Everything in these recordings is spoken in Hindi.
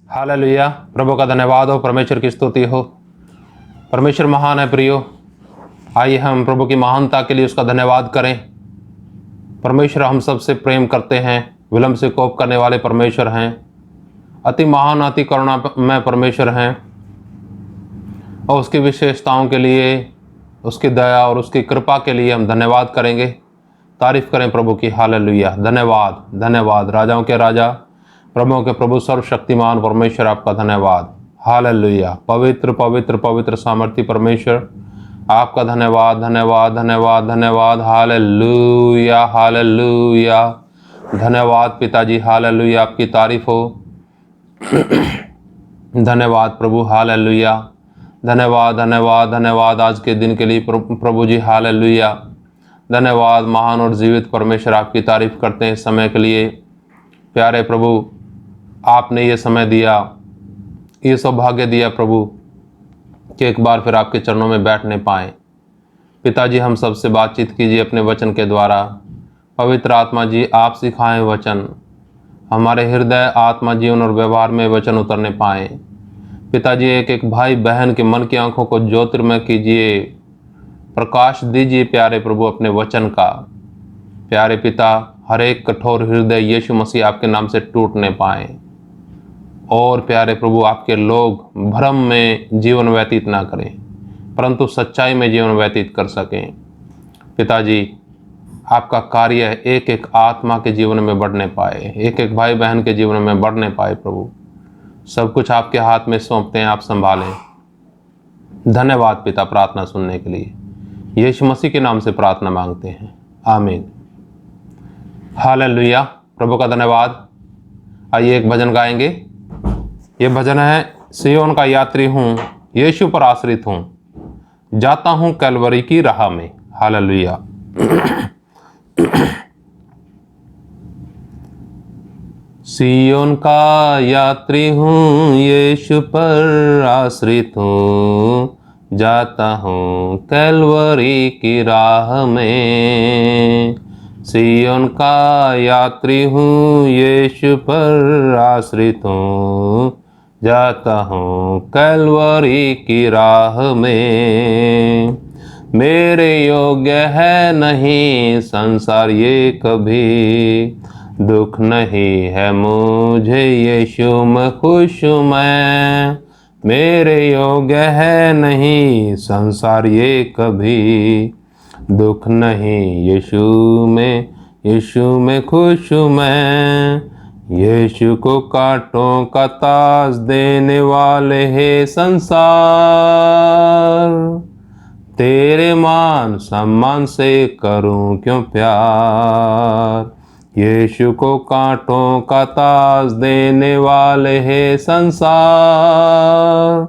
हालेलुया। प्रभु का धन्यवाद हो, परमेश्वर की स्तुति हो। परमेश्वर महान है प्रियो। आइए हम प्रभु की महानता के लिए उसका धन्यवाद करें। परमेश्वर हम सबसे प्रेम करते हैं, विलंब से कोप करने वाले परमेश्वर हैं, अति महान अति करुणा में परमेश्वर हैं। और उसकी विशेषताओं के लिए, उसकी दया और उसकी कृपा के लिए हम धन्यवाद करेंगे, तारीफ करें प्रभु की। हालेलुया। धन्यवाद धन्यवाद, राजाओं के राजा, प्रभुओं के प्रभु, सर्वशक्तिमान परमेश्वर, आपका धन्यवाद। हालेलुया। पवित्र पवित्र पवित्र सामर्थी परमेश्वर, आपका धन्यवाद धन्यवाद धन्यवाद धन्यवाद। Hallelujah hallelujah. धन्यवाद पिताजी। हालेलुया, आपकी तारीफ हो। धन्यवाद प्रभु। हालेलुया। धन्यवाद धन्यवाद धन्यवाद आज के दिन के लिए प्रभु जी। हालेलुया। धन्यवाद महान और जीवित परमेश्वर, आपकी तारीफ करते हैं इस समय के लिए। प्यारे प्रभु, आपने ये समय दिया, ये सौभाग्य दिया प्रभु कि एक बार फिर आपके चरणों में बैठने पाएँ। पिताजी, हम सबसे बातचीत कीजिए अपने वचन के द्वारा। पवित्र आत्मा जी, आप सिखाएं वचन, हमारे हृदय, आत्मा, जीवन और व्यवहार में वचन उतरने पाएँ। पिताजी, एक एक भाई बहन के मन की आंखों को ज्योतिर्मय कीजिए, प्रकाश दीजिए प्यारे प्रभु अपने वचन का। प्यारे पिता, हर एक कठोर हृदय यीशु मसीह आपके नाम से टूटने पाए, और प्यारे प्रभु आपके लोग भ्रम में जीवन व्यतीत ना करें, परंतु सच्चाई में जीवन व्यतीत कर सकें। पिताजी, आपका कार्य एक एक आत्मा के जीवन में बढ़ने पाए, एक एक भाई बहन के जीवन में बढ़ने पाए। प्रभु, सब कुछ आपके हाथ में सौंपते हैं, आप संभालें। धन्यवाद पिता प्रार्थना सुनने के लिए। यीशु मसीह के नाम से प्रार्थना मांगते हैं, आमीन। हालेलुया। प्रभु का धन्यवाद। आइए एक भजन गाएंगे। ये भजन है, सियोन का यात्री हूँ, यीशु पर आश्रित हूँ, जाता हूँ कैलवरी की राह में। हालेलुया। सियोन का यात्री हूँ, यीशु पर आश्रित हूँ, जाता हूँ कैलवरी की राह में। सियोन का यात्री हूँ, यीशु पर आश्रित हूँ, जाता हूँ कैलवरी की राह में। मेरे योग्य है नहीं संसार ये कभी, दुख नहीं है मुझे यीशु में खुश मैं। मेरे योग्य है नहीं संसार ये कभी, दुख नहीं यीशु में खुश मैं। यीशु को कांटों का ताज देने वाले है संसार, तेरे मान सम्मान से करूं क्यों प्यार। यीशु को कांटों का ताज देने वाले है संसार,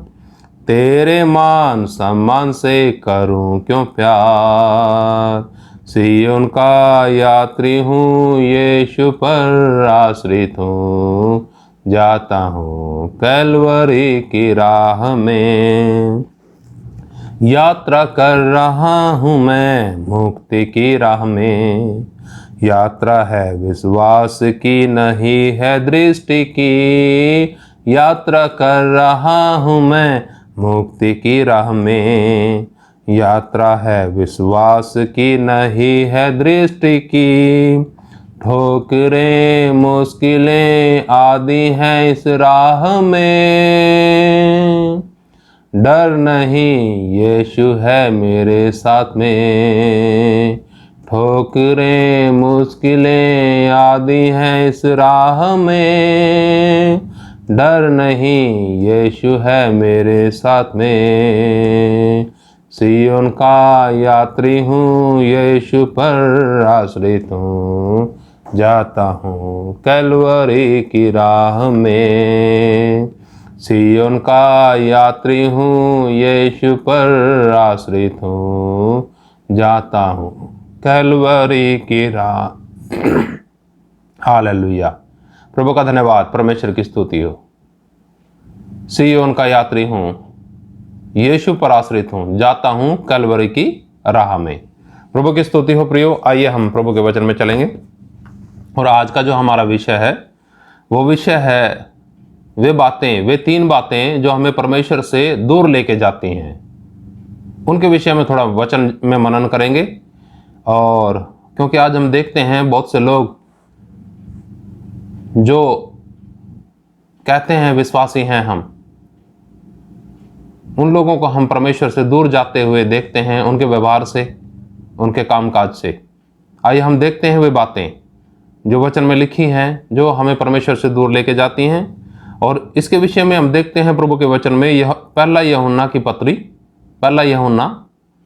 तेरे मान सम्मान से करूं क्यों प्यार। सियोन का यात्री हूँ, यीशु पर आश्रित हूँ, जाता हूँ कैलवरी की राह में। यात्रा कर रहा हूँ मैं मुक्ति की राह में, यात्रा है विश्वास की नहीं है दृष्टि की। यात्रा कर रहा हूँ मैं मुक्ति की राह में, यात्रा है विश्वास की नहीं है दृष्टि की। ठोकरें मुश्किलें आदि हैं इस राह में, डर नहीं यीशु है मेरे साथ में। ठोकरें मुश्किलें आदि हैं इस राह में, डर नहीं यीशु है मेरे साथ में। सियोन का यात्री हूँ, यीशु पर आश्रित हूँ, जाता हूँ कैलवरी की राह में। सियोन का यात्री हूँ, यीशु पर आश्रित हूँ, जाता हूँ कैलवरी की राह। हालेलुया। प्रभु का धन्यवाद, परमेश्वर की स्तुति हो। सियोन का यात्री हूँ, यीशु पर आश्रित हूँ, जाता हूँ कैलवरी की राह में। प्रभु की स्तुति हो प्रियो। आइए हम प्रभु के वचन में चलेंगे, और आज का जो हमारा विषय है वो विषय है वे बातें, वे 3 बातें जो हमें परमेश्वर से दूर लेके जाती हैं, उनके विषय में थोड़ा वचन में मनन करेंगे। और क्योंकि आज हम देखते हैं बहुत से लोग जो कहते हैं विश्वासी हैं हम, उन लोगों को हम परमेश्वर से दूर जाते हुए देखते हैं, उनके व्यवहार से, उनके कामकाज से। आइए हम देखते हैं वे बातें जो वचन में लिखी हैं, जो हमें परमेश्वर से दूर लेके जाती हैं। और इसके विषय में हम देखते हैं प्रभु के वचन में, यह पहला यूहन्ना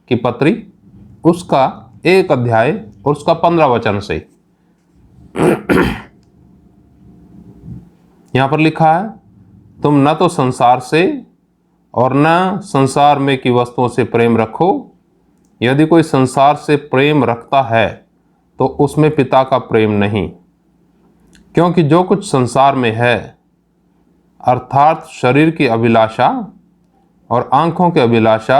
की पत्री उसका 1 अध्याय और उसका 15 वचन से। यहां पर लिखा है, तुम न तो संसार से और न संसार में की वस्तुओं से प्रेम रखो। यदि कोई संसार से प्रेम रखता है तो उसमें पिता का प्रेम नहीं। क्योंकि जो कुछ संसार में है, अर्थात शरीर की अभिलाषा और आंखों की अभिलाषा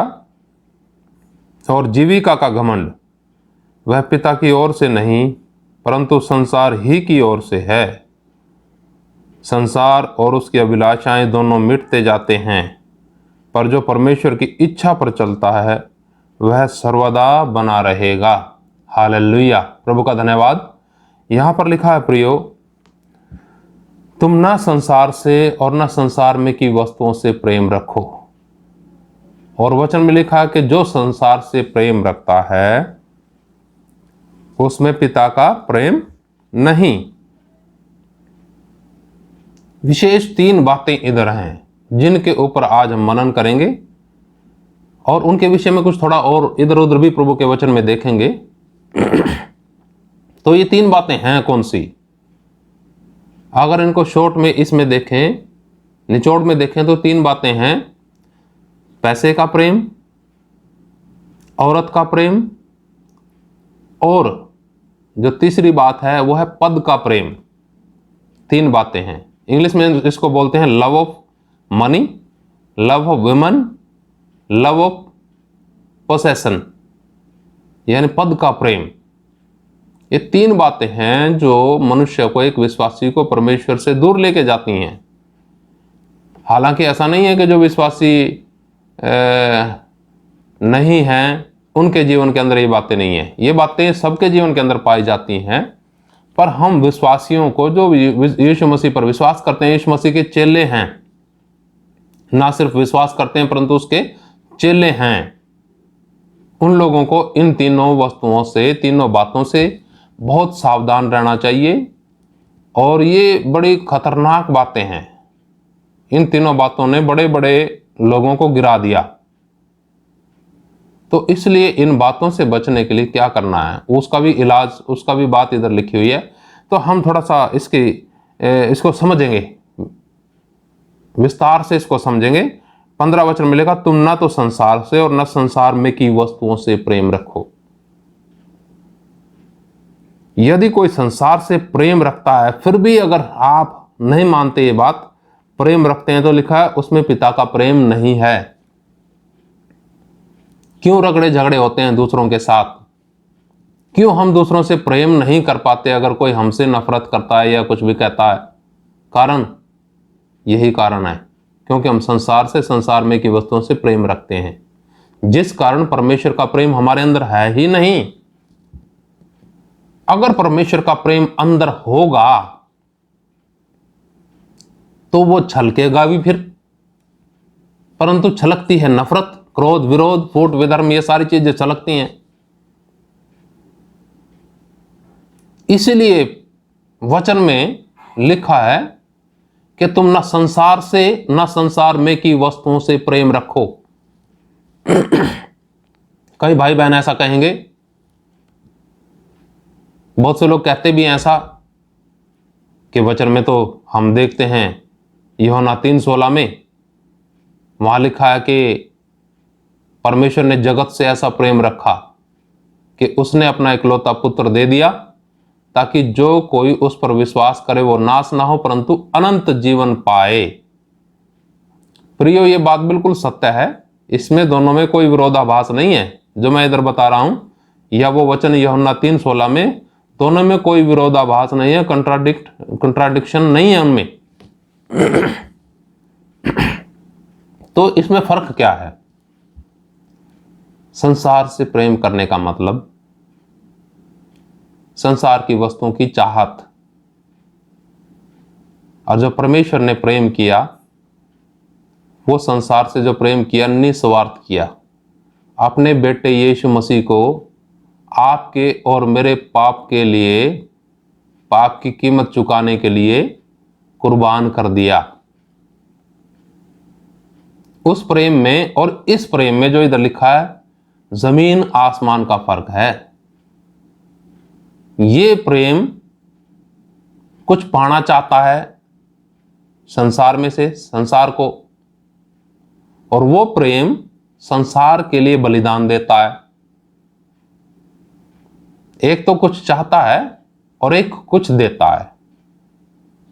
और जीविका का घमंड, वह पिता की ओर से नहीं परंतु संसार ही की ओर से है। संसार और उसकी अभिलाषाएं दोनों मिटते जाते हैं, पर जो परमेश्वर की इच्छा पर चलता है वह सर्वदा बना रहेगा। हालेलुया, प्रभु का धन्यवाद। यहां पर लिखा है, प्रियो, तुम ना संसार से और ना संसार में की वस्तुओं से प्रेम रखो। और वचन में लिखा है कि जो संसार से प्रेम रखता है उसमें पिता का प्रेम नहीं। विशेष 3 बातें इधर हैं जिनके ऊपर आज हम मनन करेंगे और उनके विषय में कुछ थोड़ा और इधर उधर भी प्रभु के वचन में देखेंगे। तो ये 3 बातें हैं कौन सी? अगर इनको शॉर्ट में इसमें देखें, निचोड़ में देखें, तो 3 बातें हैं। पैसे का प्रेम, औरत का प्रेम, और जो तीसरी बात है वो है पद का प्रेम। 3 बातें हैं। इंग्लिश में इसको बोलते हैं love of money, love of women, love of possession, यानी पद का प्रेम। ये 3 बातें हैं जो मनुष्य को, एक विश्वासी को परमेश्वर से दूर लेके जाती हैं। हालांकि ऐसा नहीं है कि जो विश्वासी नहीं हैं उनके जीवन के अंदर ये बातें नहीं है। ये बातें सबके जीवन के अंदर पाई जाती हैं। पर हम विश्वासियों को, जो यीशु मसीह पर विश्वास करते हैं, यीशु मसीह के चेले हैं, ना सिर्फ विश्वास करते हैं परंतु उसके चेले हैं, उन लोगों को इन 3 वस्तुओं से, 3 बातों से बहुत सावधान रहना चाहिए। और ये बड़ी खतरनाक बातें हैं। इन 3 बातों ने बड़े बड़े लोगों को गिरा दिया। तो इसलिए इन बातों से बचने के लिए क्या करना है, उसका भी इलाज, उसका भी बात इधर लिखी हुई है। तो हम थोड़ा सा इसको समझेंगे, विस्तार से इसको समझेंगे। 15 वचन मिलेगा, तुम ना तो संसार से और ना संसार में की वस्तुओं से प्रेम रखो। यदि कोई संसार से प्रेम रखता है, फिर भी अगर आप नहीं मानते ये बात, प्रेम रखते हैं, तो लिखा है उसमें पिता का प्रेम नहीं है। क्यों रगड़े झगड़े होते हैं दूसरों के साथ? क्यों हम दूसरों से प्रेम नहीं कर पाते अगर कोई हमसे नफरत करता है या कुछ भी कहता है? कारण यही कारण है, क्योंकि हम संसार से, संसार में की वस्तुओं से प्रेम रखते हैं, जिस कारण परमेश्वर का प्रेम हमारे अंदर है ही नहीं। अगर परमेश्वर का प्रेम अंदर होगा तो वो छलकेगा भी फिर, परंतु छलकती है नफरत, क्रोध, विरोध, फूट, विधर्म, ये सारी चीजें छलकती हैं। इसीलिए वचन में लिखा है कि तुम ना संसार से ना संसार में की वस्तुओं से प्रेम रखो। कई भाई बहन ऐसा कहेंगे, बहुत से लोग कहते भी हैं ऐसा कि वचन में तो हम देखते हैं यूहन्ना 3:16 में, वहां लिखा है कि परमेश्वर ने जगत से ऐसा प्रेम रखा कि उसने अपना इकलौता पुत्र दे दिया, ताकि जो कोई उस पर विश्वास करे वो नाश ना हो परंतु अनंत जीवन पाए। प्रियो, ये बात बिल्कुल सत्य है। इसमें दोनों में कोई विरोधाभास नहीं है। जो मैं इधर बता रहा हूं या वो वचन यूहन्ना 3:16 में, दोनों में कोई विरोधाभास नहीं है, कंट्राडिक्शन नहीं है उनमें। तो इसमें फर्क क्या है? संसार से प्रेम करने का मतलब संसार की वस्तुओं की चाहत, और जो परमेश्वर ने प्रेम किया वो संसार से जो प्रेम किया निस्वार्थ किया, अपने बेटे यीशु मसीह को आपके और मेरे पाप के लिए, पाप की कीमत चुकाने के लिए कुर्बान कर दिया। उस प्रेम में और इस प्रेम में जो इधर लिखा है, जमीन आसमान का फर्क है। ये प्रेम कुछ पाना चाहता है संसार में से, संसार को, और वो प्रेम संसार के लिए बलिदान देता है। एक तो कुछ चाहता है और एक कुछ देता है,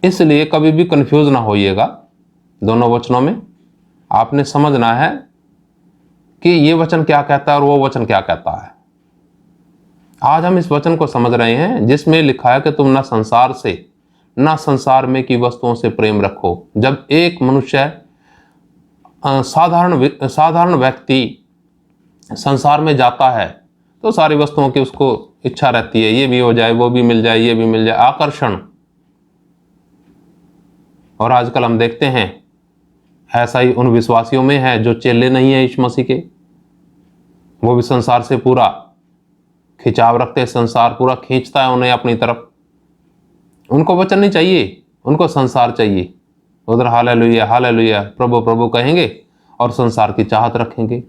इसलिए कभी भी कंफ्यूज ना होइएगा दोनों वचनों में। आपने समझना है कि ये वचन क्या कहता है और वो वचन क्या कहता है। आज हम इस वचन को समझ रहे हैं जिसमें लिखा है कि तुम ना संसार से ना संसार में की वस्तुओं से प्रेम रखो। जब एक मनुष्य साधारण व्यक्ति संसार में जाता है तो सारी वस्तुओं की उसको इच्छा रहती है, ये भी हो जाए, वो भी मिल जाए, ये भी मिल जाए, आकर्षण। और आजकल हम देखते हैं ऐसा ही उन विश्वासियों में है जो चेले नहीं है यीशु मसीह के। वो भी संसार से पूरा खिंचाव रखते हैं, संसार पूरा खींचता है उन्हें अपनी तरफ। उनको वचन नहीं चाहिए, उनको संसार चाहिए। उधर हालेलुया हालेलुया प्रभु प्रभु कहेंगे और संसार की चाहत रखेंगे।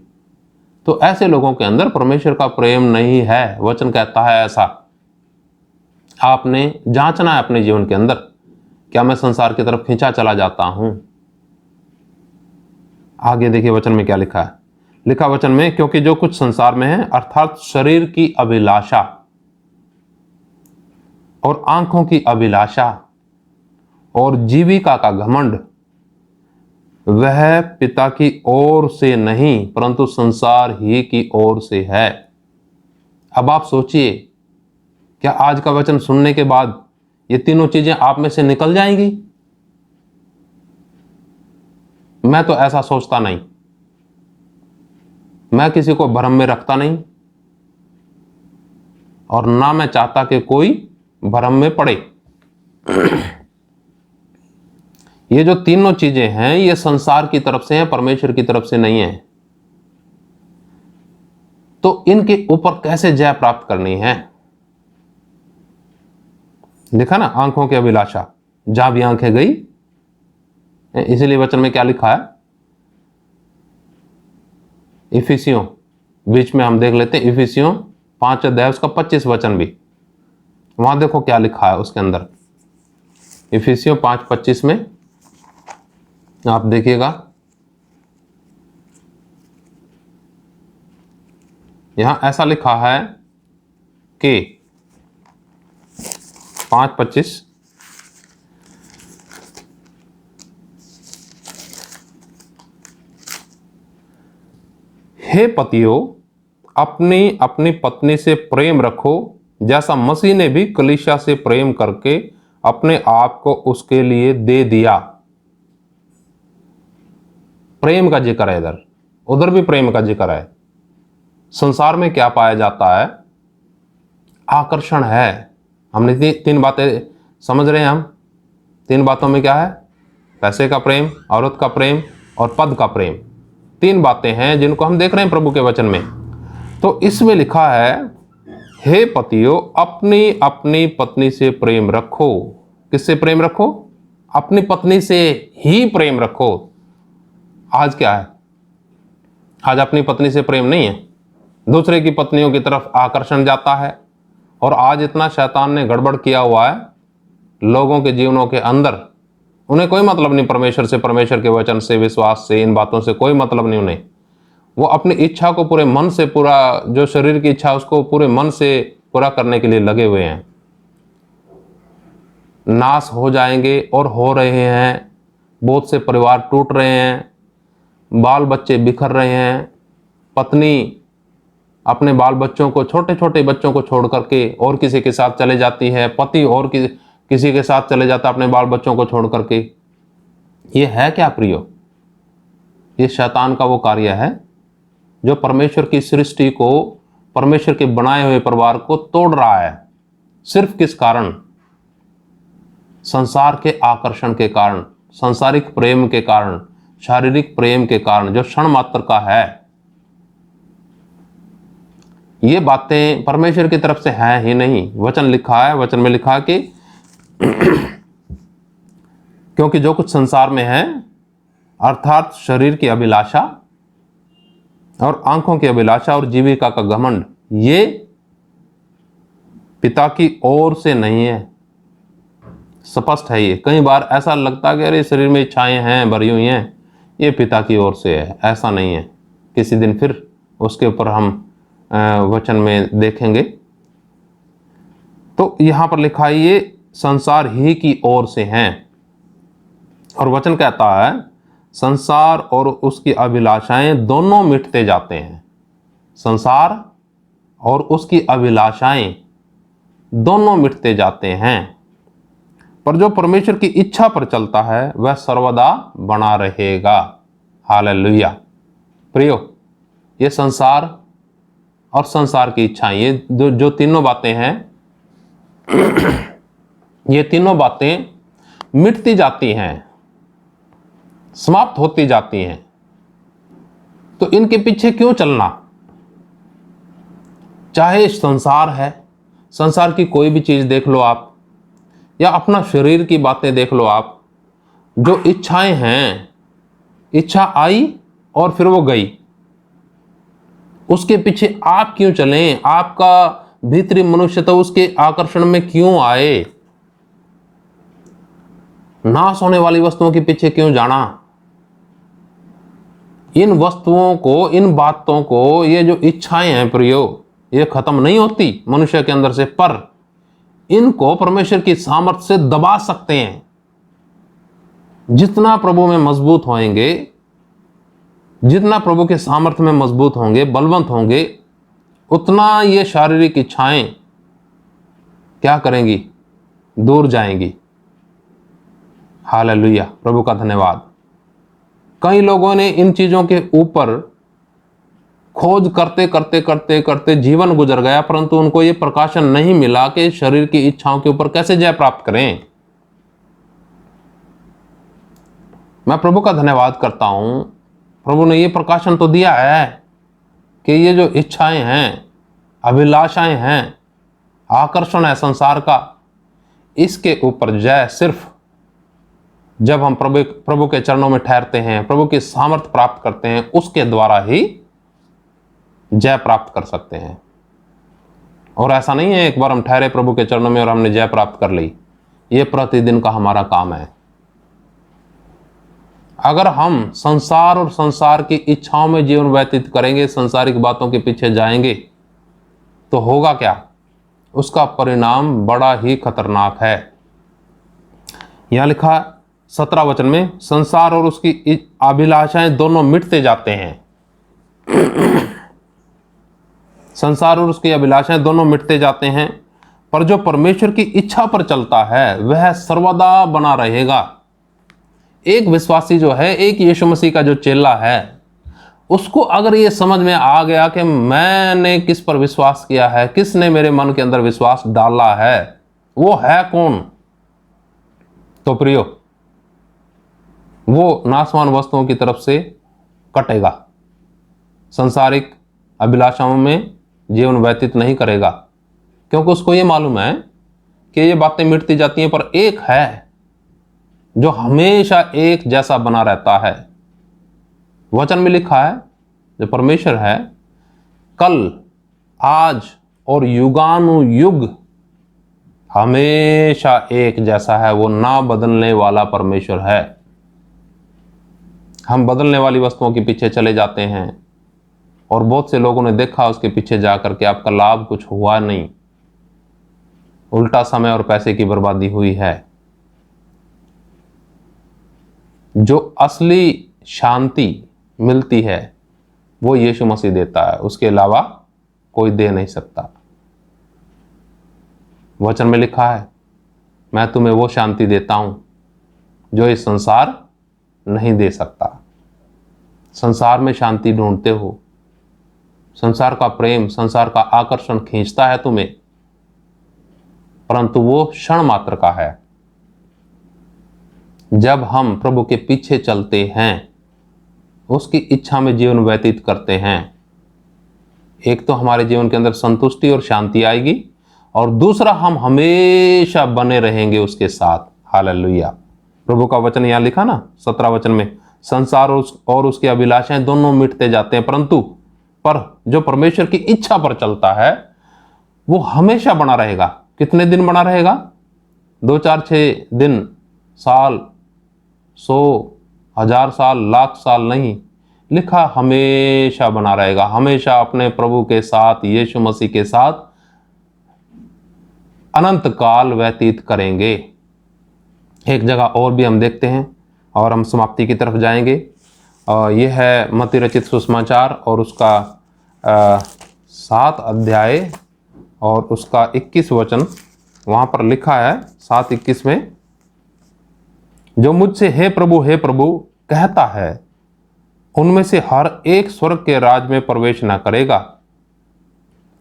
तो ऐसे लोगों के अंदर परमेश्वर का प्रेम नहीं है। वचन कहता है ऐसा। आपने जांचना है अपने जीवन के अंदर, क्या मैं संसार की तरफ खींचा चला जाता हूं? आगे देखिए वचन में क्या लिखा है। लिखा वचन में, क्योंकि जो कुछ संसार में है अर्थात शरीर की अभिलाषा और आंखों की अभिलाषा और जीविका का घमंड, वह पिता की ओर से नहीं परंतु संसार ही की ओर से है। अब आप सोचिए, क्या आज का वचन सुनने के बाद ये तीनों चीजें आप में से निकल जाएंगी? मैं तो ऐसा सोचता नहीं। मैं किसी को भ्रम में रखता नहीं और ना मैं चाहता कि कोई भ्रम में पड़े। ये जो तीनों चीजें हैं ये संसार की तरफ से हैं, परमेश्वर की तरफ से नहीं है। तो इनके ऊपर कैसे जय प्राप्त करनी है? देखा ना, आंखों की अभिलाषा, जहां भी आंखें गई। इसीलिए वचन में क्या लिखा है, इफिसियों, बीच में हम देख लेते हैं इफिसियों 5 अध्याय उसका 25 वचन भी। वहां देखो क्या लिखा है उसके अंदर। इफिसियों 5:25 में आप देखिएगा, यहां ऐसा लिखा है कि 5:25, हे पतियों अपनी अपनी पत्नी से प्रेम रखो जैसा मसीह ने भी कलीसिया से प्रेम करके अपने आप को उसके लिए दे दिया। प्रेम का जिक्र है इधर, उधर भी प्रेम का जिक्र है। संसार में क्या पाया जाता है? आकर्षण है। हमने तीन बातें समझ रहे हैं हम। 3 बातों में क्या है? पैसे का प्रेम, औरत का प्रेम और पद का प्रेम। 3 बातें हैं जिनको हम देख रहे हैं प्रभु के वचन में। तो इसमें लिखा है, हे पतियों अपनी अपनी पत्नी से प्रेम रखो। किससे प्रेम रखो? अपनी पत्नी से ही प्रेम रखो। आज क्या है? आज अपनी पत्नी से प्रेम नहीं है, दूसरे की पत्नियों की तरफ आकर्षण जाता है। और आज इतना शैतान ने गड़बड़ किया हुआ है लोगों के जीवनों के अंदर। उन्हें कोई मतलब नहीं परमेश्वर से, परमेश्वर के वचन से, विश्वास से, इन बातों से कोई मतलब नहीं उन्हें। वो अपनी इच्छा को पूरे मन से, पूरा जो शरीर की इच्छा उसको पूरे मन से पूरा करने के लिए लगे हुए हैं। नाश हो जाएंगे और हो रहे हैं। बहुत से परिवार टूट रहे हैं, बाल बच्चे बिखर रहे हैं। पत्नी अपने बाल बच्चों को, छोटे छोटे बच्चों को छोड़ करके और किसी के साथ चले जाती है। पति और किसी के साथ चले जाता है अपने बाल बच्चों को छोड़ करके। ये है क्या प्रियो? ये शैतान का वो कार्य है जो परमेश्वर की सृष्टि को, परमेश्वर के बनाए हुए परिवार को तोड़ रहा है। सिर्फ किस कारण? संसार के आकर्षण के कारण, सांसारिक प्रेम के कारण, शारीरिक प्रेम के कारण, जो क्षण मात्र का है। ये बातें परमेश्वर की तरफ से हैं ही नहीं। वचन लिखा है, वचन में लिखा कि क्योंकि जो कुछ संसार में है, अर्थात शरीर की अभिलाषा और आंखों की अभिलाषा और जीविका का घमंड, ये पिता की ओर से नहीं है। स्पष्ट है ये। कई बार ऐसा लगता है कि अरे शरीर में इच्छाएं हैं, भरी हुई हैं, ये पिता की ओर से है। ऐसा नहीं है। किसी दिन फिर उसके ऊपर हम वचन में देखेंगे। तो यहां पर लिखा है ये संसार ही की ओर से हैं। और वचन कहता है संसार और उसकी अभिलाषाएं दोनों मिटते जाते हैं। संसार और उसकी अभिलाषाएं दोनों मिटते जाते हैं, पर जो परमेश्वर की इच्छा पर चलता है वह सर्वदा बना रहेगा। हालेलुया। प्रियो, ये संसार और संसार की इच्छाएं, ये जो तीनों बातें हैं, ये तीनों बातें मिटती जाती हैं, समाप्त होती जाती हैं। तो इनके पीछे क्यों चलना? चाहे संसार है, संसार की कोई भी चीज देख लो आप, या अपना शरीर की बातें देख लो आप। जो इच्छाएं हैं, इच्छा आई और फिर वो गई, उसके पीछे आप क्यों चलें? आपका भीतरी मनुष्य तो उसके आकर्षण में क्यों आए? नाश होने वाली वस्तुओं के पीछे क्यों जाना? इन वस्तुओं को, इन बातों को, ये जो इच्छाएं हैं प्रियो, ये खत्म नहीं होती मनुष्य के अंदर से, पर इनको परमेश्वर की सामर्थ्य से दबा सकते हैं। जितना प्रभु में मजबूत होंगे, जितना प्रभु के सामर्थ्य में मजबूत होंगे, बलवंत होंगे, उतना ये शारीरिक इच्छाएं क्या करेंगी? दूर जाएंगी। हालेलुया, प्रभु का धन्यवाद। कई लोगों ने इन चीजों के ऊपर खोज करते करते करते करते जीवन गुजर गया, परंतु उनको ये प्रकाशन नहीं मिला कि शरीर की इच्छाओं के ऊपर कैसे जय प्राप्त करें। मैं प्रभु का धन्यवाद करता हूं, प्रभु ने ये प्रकाशन तो दिया है कि ये जो इच्छाएं हैं, अभिलाषाएं हैं, आकर्षण है संसार का, इसके ऊपर जय सिर्फ जब हम प्रभु के चरणों में ठहरते हैं, प्रभु की सामर्थ्य प्राप्त करते हैं, उसके द्वारा ही जय प्राप्त कर सकते हैं। और ऐसा नहीं है एक बार हम ठहरे प्रभु के चरणों में और हमने जय प्राप्त कर ली। ये प्रतिदिन का हमारा काम है। अगर हम संसार और संसार की इच्छाओं में जीवन व्यतीत करेंगे, संसारिक बातों के पीछे जाएंगे, तो होगा क्या? उसका परिणाम बड़ा ही खतरनाक है। यहां लिखा 17 वचन में, संसार और उसकी अभिलाषाएं दोनों मिटते जाते हैं। संसार और उसकी अभिलाषाएं दोनों मिटते जाते हैं, पर जो परमेश्वर की इच्छा पर चलता है वह सर्वदा बना रहेगा। एक विश्वासी जो है, एक यीशु मसीह का जो चेला है, उसको अगर ये समझ में आ गया कि मैंने किस पर विश्वास किया है, किसने मेरे मन के अंदर विश्वास डाला है, वो है कौन, तो प्रियो वो नाशवान वस्तुओं की तरफ से कटेगा, संसारिक अभिलाषाओं में जीवन व्यतीत नहीं करेगा, क्योंकि उसको ये मालूम है कि ये बातें मिटती जाती हैं, पर एक है जो हमेशा एक जैसा बना रहता है। वचन में लिखा है जो परमेश्वर है, कल, आज और युगानुयुग हमेशा एक जैसा है। वो ना बदलने वाला परमेश्वर है। हम बदलने वाली वस्तुओं के पीछे चले जाते हैं, और बहुत से लोगों ने देखा उसके पीछे जाकर के आपका लाभ कुछ हुआ नहीं, उल्टा समय और पैसे की बर्बादी हुई है। जो असली शांति मिलती है वो यीशु मसीह देता है, उसके अलावा कोई दे नहीं सकता। वचन में लिखा है, मैं तुम्हें वो शांति देता हूं जो इस संसार नहीं दे सकता। संसार में शांति ढूंढते हो, संसार का प्रेम, संसार का आकर्षण खींचता है तुम्हें, परंतु वो क्षण मात्र का है। जब हम प्रभु के पीछे चलते हैं, उसकी इच्छा में जीवन व्यतीत करते हैं, एक तो हमारे जीवन के अंदर संतुष्टि और शांति आएगी, और दूसरा हम हमेशा बने रहेंगे उसके साथ। हालेलुया। प्रभु का वचन यहां लिखा ना 17 वचन में, संसार और उसकी अभिलाषाएं दोनों मिटते जाते हैं, परंतु जो परमेश्वर की इच्छा पर चलता है वो हमेशा बना रहेगा। कितने दिन बना रहेगा? 2, 4, 6 दिन, साल, 100, 1000 साल, लाख साल नहीं, लिखा हमेशा बना रहेगा। हमेशा अपने प्रभु के साथ, यीशु मसीह के साथ अनंत काल व्यतीत करेंगे। एक जगह और भी हम देखते हैं और हम समाप्ति की तरफ जाएंगे, और यह है मत्ती रचित सुसमाचार और उसका 7 अध्याय और उसका 21 वचन। वहां पर लिखा है 7:21 में, जो मुझसे हे प्रभु कहता है, उनमें से हर एक स्वर्ग के राज में प्रवेश न करेगा,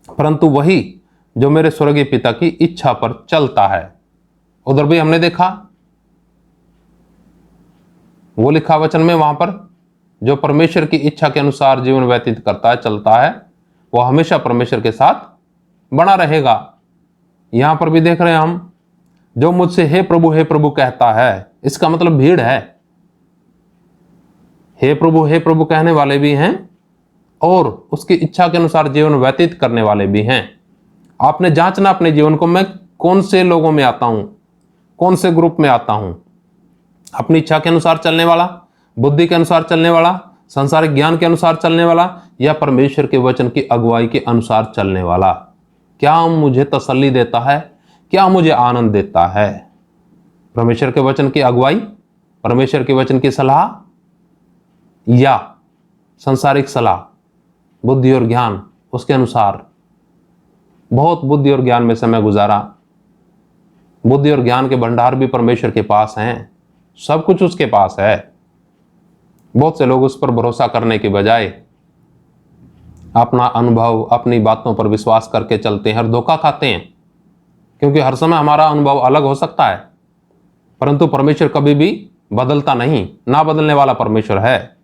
परंतु वही जो मेरे स्वर्गीय पिता की इच्छा पर चलता है। उधर भी हमने देखा, वो लिखा वचन में वहां पर, जो परमेश्वर की इच्छा के अनुसार जीवन व्यतीत करता है, चलता है, वो हमेशा परमेश्वर के साथ बना रहेगा। यहां पर भी देख रहे हैं हम, जो मुझसे हे प्रभु कहता है, इसका मतलब भीड़ है। हे प्रभु कहने वाले भी हैं और उसकी इच्छा के अनुसार जीवन व्यतीत करने वाले भी हैं। आपने जांचना अपने जीवन को, मैं कौन से लोगों में आता हूं, कौन से ग्रुप में आता हूं। अपनी इच्छा के अनुसार चलने वाला, बुद्धि के अनुसार चलने वाला, संसारिक ज्ञान के अनुसार चलने वाला, या परमेश्वर के वचन की अगुवाई के अनुसार चलने वाला। क्या मुझे तसल्ली देता है? क्या मुझे आनंद देता है? परमेश्वर के वचन की अगुवाई, परमेश्वर के वचन की सलाह, या संसारिक सलाह, बुद्धि और ज्ञान उसके अनुसार। बहुत बुद्धि और ज्ञान में समय गुजारा, बुद्धि और ज्ञान के भंडार भी परमेश्वर के पास हैं, सब कुछ उसके पास है। बहुत से लोग उस पर भरोसा करने के बजाय अपना अनुभव, अपनी बातों पर विश्वास करके चलते हैं और धोखा खाते हैं, क्योंकि हर समय हमारा अनुभव अलग हो सकता है, परंतु परमेश्वर कभी भी बदलता नहीं, ना बदलने वाला परमेश्वर है।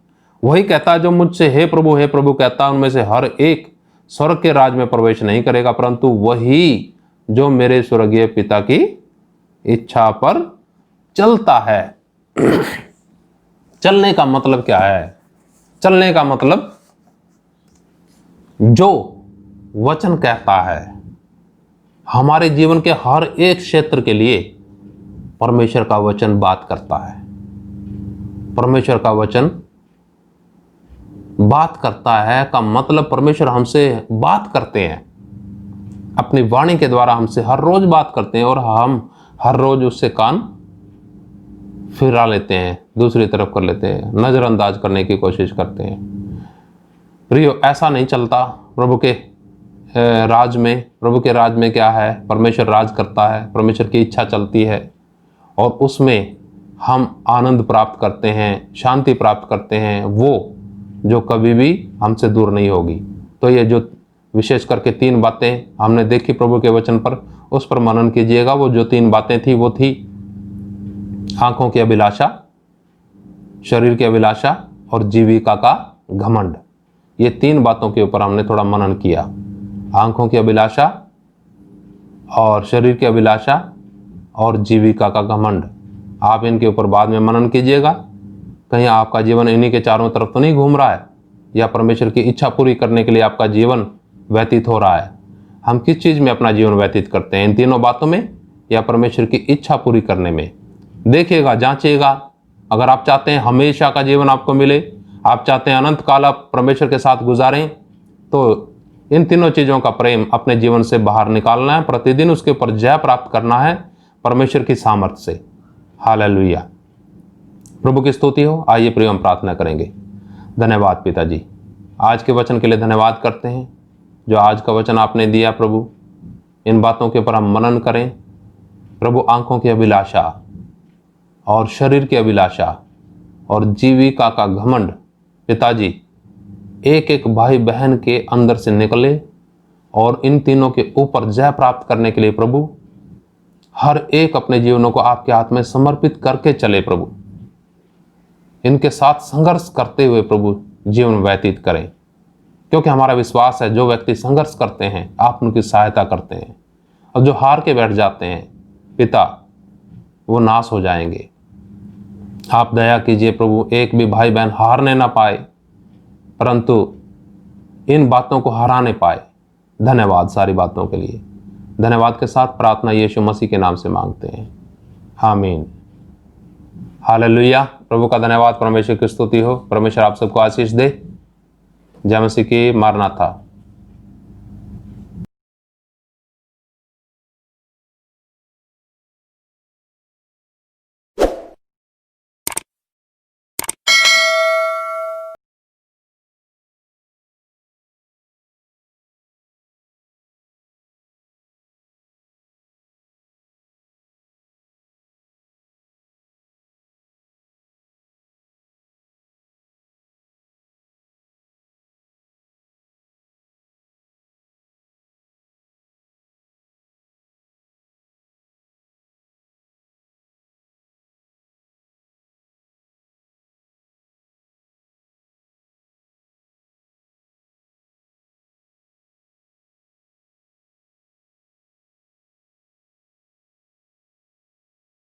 वही कहता है, जो मुझसे हे प्रभु कहता है, उनमें से हर एक स्वर्ग के राज में प्रवेश नहीं करेगा, परंतु वही जो मेरे स्वर्गीय पिता की इच्छा पर चलता है। चलने का मतलब क्या है? चलने का मतलब जो वचन कहता है, हमारे जीवन के हर एक क्षेत्र के लिए परमेश्वर का वचन बात करता है। परमेश्वर का वचन बात करता है का मतलब परमेश्वर हमसे बात करते हैं, अपनी वाणी के द्वारा हमसे हर रोज बात करते हैं, और हम हर रोज उससे कान फिरा लेते हैं, दूसरी तरफ कर लेते हैं, नजरअंदाज करने की कोशिश करते हैं। प्रियो, ऐसा नहीं चलता प्रभु के राज में। प्रभु के राज में क्या है? परमेश्वर राज करता है, परमेश्वर की इच्छा चलती है, और उसमें हम आनंद प्राप्त करते हैं, शांति प्राप्त करते हैं, वो जो कभी भी हमसे दूर नहीं होगी। तो ये जो विशेष करके 3 बातें हमने देखी प्रभु के वचन पर, उस पर मनन कीजिएगा। वो जो 3 बातें थी, वो थी आंखों की अभिलाषा, शरीर की अभिलाषा और जीविका का घमंड। ये 3 बातों के ऊपर हमने थोड़ा मनन किया। आंखों की अभिलाषा और शरीर की अभिलाषा और जीविका का घमंड। आप इनके ऊपर बाद में मनन कीजिएगा। कहीं आपका जीवन इन्हीं के चारों तरफ तो नहीं घूम रहा है, या परमेश्वर की इच्छा पूरी करने के लिए आपका जीवन व्यतीत हो रहा है। हम किस चीज़ में अपना जीवन व्यतीत करते हैं? इन 3 बातों में या परमेश्वर की इच्छा पूरी करने में? देखिएगा, जांचिएगा। अगर आप चाहते हैं हमेशा का जीवन आपको मिले, आप चाहते हैं अनंत काल आप परमेश्वर के साथ गुजारें, तो इन 3 चीज़ों का प्रेम अपने जीवन से बाहर निकालना है। प्रतिदिन उसके ऊपर जय प्राप्त करना है परमेश्वर की सामर्थ्य से। हालेलुया। प्रभु की स्तुति हो। आइए प्रिय, हम प्रार्थना करेंगे। धन्यवाद पिताजी, आज के वचन के लिए धन्यवाद करते हैं, जो आज का वचन आपने दिया प्रभु। इन बातों के ऊपर हम मनन करें प्रभु। आंखों की अभिलाषा और शरीर की अभिलाषा और जीविका का घमंड, पिताजी एक एक भाई बहन के अंदर से निकले और इन तीनों के ऊपर जय प्राप्त करने के लिए प्रभु हर एक अपने जीवनों को आपके हाथ में समर्पित करके चले प्रभु। इनके साथ संघर्ष करते हुए प्रभु जीवन व्यतीत करें, क्योंकि हमारा विश्वास है जो व्यक्ति संघर्ष करते हैं आप उनकी सहायता करते हैं, और जो हार के बैठ जाते हैं पिता वो नाश हो जाएंगे। आप दया कीजिए प्रभु, एक भी भाई बहन हारने ना पाए परंतु इन बातों को हराने पाए। धन्यवाद सारी बातों के लिए। धन्यवाद के साथ प्रार्थना यीशु मसीह के नाम से मांगते हैं, आमीन। हालेलुया। प्रभु का धन्यवाद, परमेश्वर की स्तुति हो। परमेश्वर आप सबको आशीष दे। जय मसीह की। मारनाथा।